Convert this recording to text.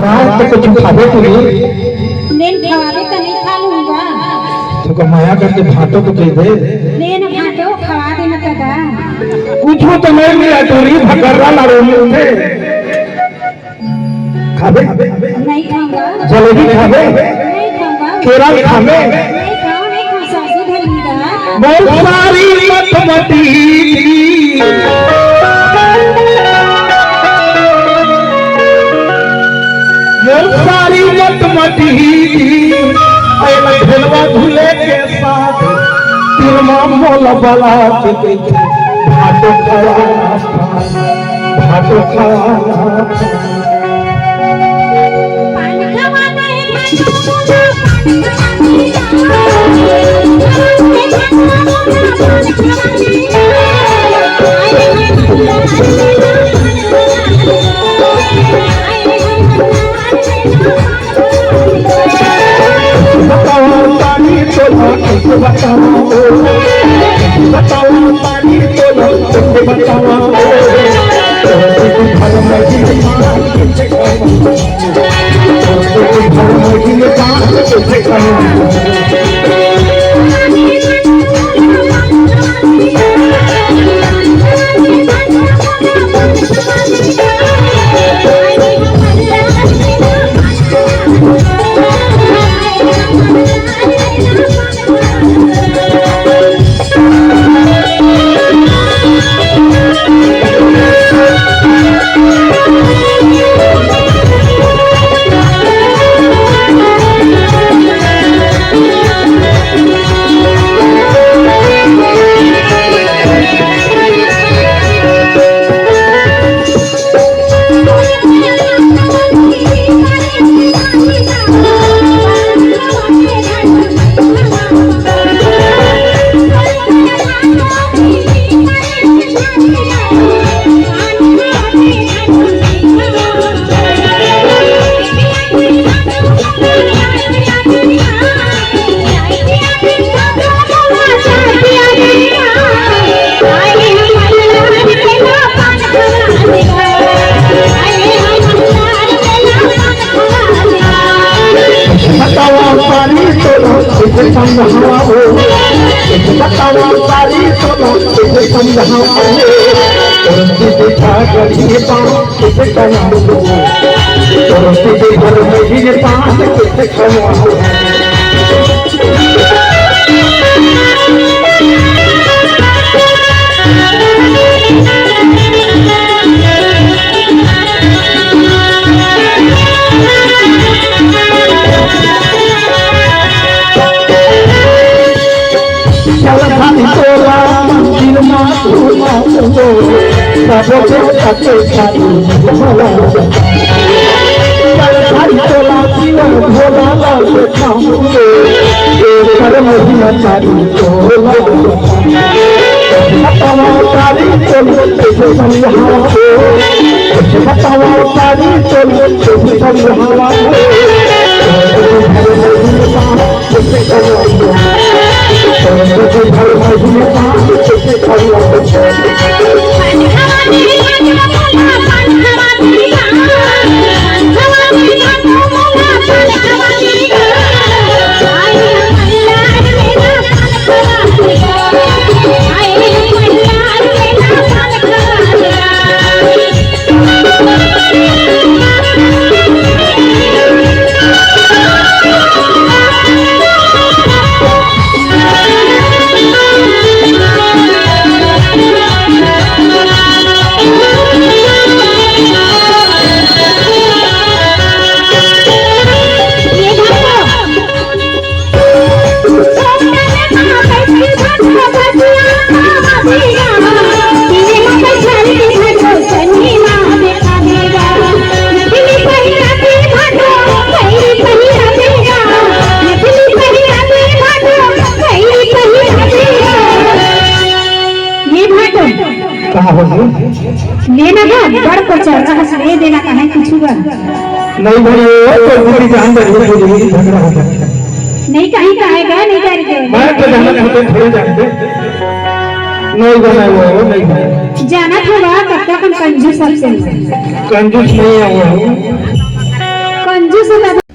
तो कुछ खावे तो नहीं खावे तो नहीं खा लूंगा। तो माया करके भाटो तो दे दे भाटो खवा देना तदा कुछ तो नहीं मिला टोरी भकर्रा मारो मुझे खावे नहीं खाऊंगा। जलेबी खावे नहीं खाऊंगा। केरा खावे नहीं खाओ नहीं खा सासू धरीगा। बहुत सारी मतमती बहुत सारी मतमती ढेलवा झूले के साथ तिरमा मोल बला के भाटो खाना बताओ पानी बोलो बताओ लेना का बड़ को चर्चा ले देना का है कुछ हुआ नहीं भाई तो पूरी जान दे झगड़ा हो जाता नहीं कहीं कहेगा नहीं करेगा मैं तो जाना होते थोड़े जानते नहीं जाना वो नहीं जाना होगा कब तक हम कंजूस सबसे कंजूस नहीं है वो से